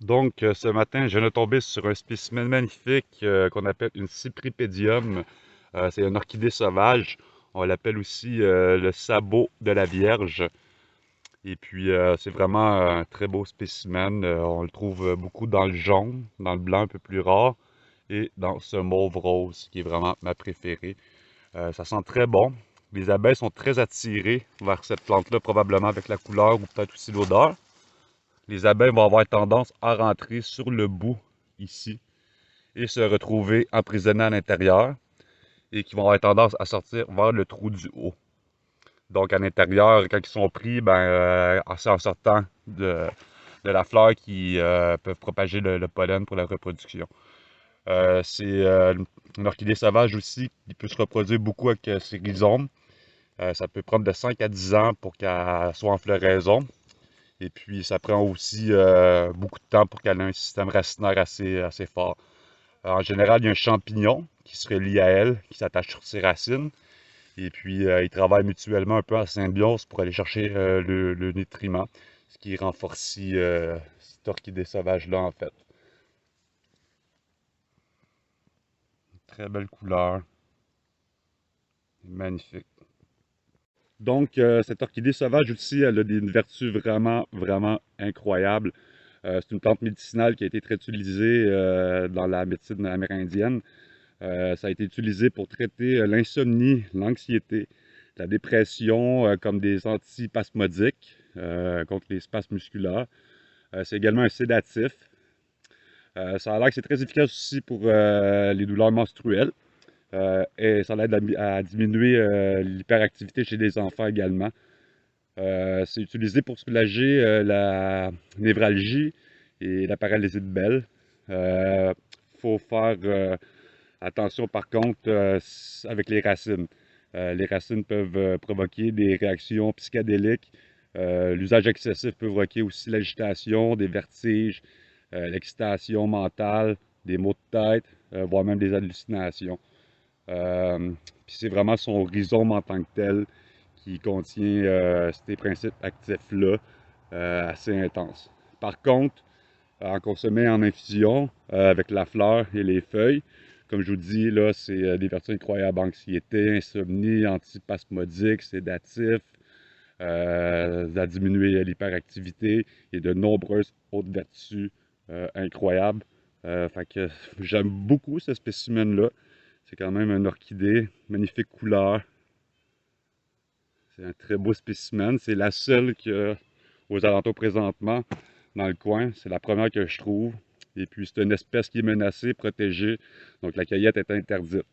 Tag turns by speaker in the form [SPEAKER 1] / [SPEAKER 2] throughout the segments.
[SPEAKER 1] Ce matin, je viens de tomber sur un spécimen magnifique qu'on appelle une Cypripedium. C'est une orchidée sauvage. On l'appelle aussi le sabot de la Vierge. C'est vraiment un très beau spécimen. On le trouve beaucoup dans le jaune, dans le blanc un peu plus rare, et dans ce mauve rose, qui est vraiment ma préférée. Ça sent très bon. Les abeilles sont très attirées vers cette plante-là, probablement avec la couleur ou peut-être aussi l'odeur. Les abeilles vont avoir tendance à rentrer sur le bout ici et se retrouver emprisonnées à l'intérieur et qui vont avoir tendance à sortir vers le trou du haut. Donc à l'intérieur, quand ils sont pris, c'est en sortant de la fleur qui peuvent propager le pollen pour la reproduction. C'est une orchidée sauvage aussi qui peut se reproduire beaucoup avec ses rhizomes. Ça peut prendre de 5 à 10 ans pour qu'elle soit en floraison. Et puis, ça prend aussi beaucoup de temps pour qu'elle ait un système racinaire assez fort. En général, il y a un champignon qui serait lié à elle, qui s'attache sur ses racines. Et puis, ils travaillent mutuellement un peu en symbiose pour aller chercher le nutriment, ce qui renforce cette orchidée sauvage-là, en fait. Très belle couleur, magnifique. Cette orchidée sauvage aussi, elle a une vertu vraiment incroyable. C'est une plante médicinale qui a été très utilisée dans la médecine amérindienne. Ça a été utilisé pour traiter l'insomnie, l'anxiété, la dépression, comme des antispasmodiques contre les spasmes musculaires. C'est également un sédatif. Ça a l'air que c'est très efficace aussi pour les douleurs menstruelles. Et ça aide à diminuer l'hyperactivité chez les enfants également. C'est utilisé pour soulager la névralgie et la paralysie de Bell. Il faut faire attention par contre avec les racines. Les racines peuvent provoquer des réactions psychédéliques. L'usage excessif peut provoquer aussi l'agitation, des vertiges, l'excitation mentale, des maux de tête, voire même des hallucinations. Euh, Puis c'est vraiment son rhizome en tant que tel qui contient ces principes actifs-là assez intenses. Par contre, en consommer en infusion avec la fleur et les feuilles, comme je vous dis, là, c'est des vertus incroyables: anxiété, insomnie, antispasmodique, sédatif, ça diminue l'hyperactivité et de nombreuses autres vertus incroyables. Fait que j'aime beaucoup ce spécimen-là. C'est quand même une orchidée, magnifique couleur. C'est un très beau spécimen. C'est la seule qu'il y a aux alentours présentement dans le coin. C'est la première que je trouve. Et puis, c'est une espèce qui est menacée, protégée. Donc, la cueillette est interdite.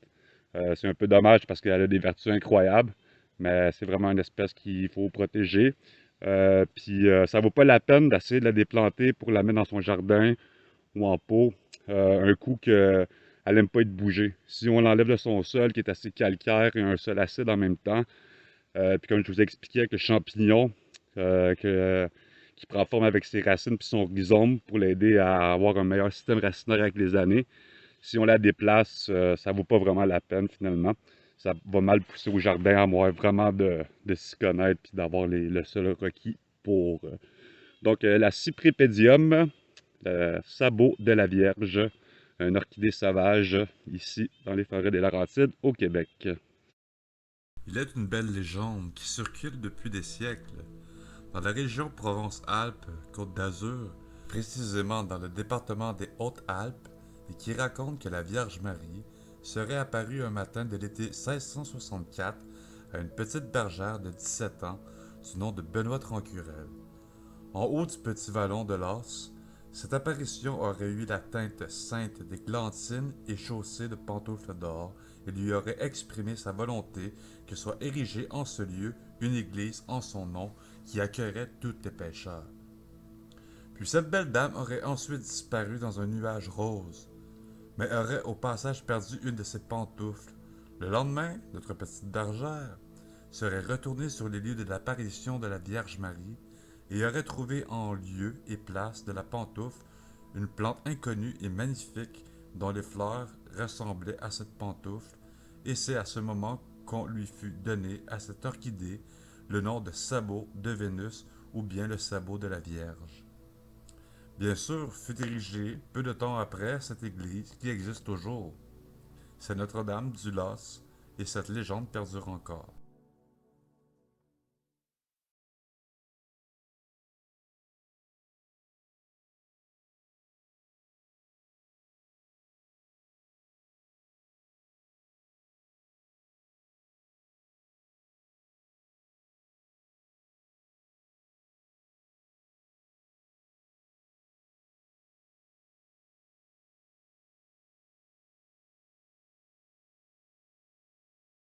[SPEAKER 1] C'est un peu dommage parce qu'elle a des vertus incroyables, mais c'est vraiment une espèce qu'il faut protéger. Ça vaut pas la peine d'essayer de la déplanter pour la mettre dans son jardin ou en pot. Un coup qu'elle n'aime pas être bougée. Si on l'enlève de son sol, qui est assez calcaire et un sol acide en même temps, puis comme je vous ai expliqué avec le champignon, qui prend forme avec ses racines puis son rhizome pour l'aider à avoir un meilleur système racinaire avec les années. Si on la déplace, ça vaut pas vraiment la peine finalement. Ça va mal pousser au jardin à moins vraiment de s'y connaître puis d'avoir le sol requis pour. La Cypripedium, le sabot de la Vierge, une orchidée sauvage ici dans les forêts des Laurentides au Québec.
[SPEAKER 2] Il est une belle légende qui circule depuis des siècles. Dans la région Provence-Alpes-Côte d'Azur, précisément dans le département des Hautes-Alpes, et qui raconte que la Vierge Marie serait apparue un matin de l'été 1664 à une petite bergère de 17 ans du nom de Benoît Trancurel. En haut du petit vallon de l'As, cette apparition aurait eu la teinte sainte des glantines et chaussée de pantoufles d'or et lui aurait exprimé sa volonté que soit érigée en ce lieu une église en son nom qui accueillerait tous les pécheurs. Puis cette belle dame aurait ensuite disparu dans un nuage rose, mais aurait au passage perdu une de ses pantoufles. Le lendemain, notre petite bergère serait retournée sur les lieux de l'apparition de la Vierge Marie et aurait trouvé en lieu et place de la pantoufle une plante inconnue et magnifique dont les fleurs ressemblaient à cette pantoufle, et c'est à ce moment qu'on lui fut donné à cette orchidée le nom de sabot de Vénus ou bien le sabot de la Vierge. Bien sûr, fut érigée peu de temps après cette église qui existe toujours. C'est Notre-Dame du Las et cette légende perdure encore.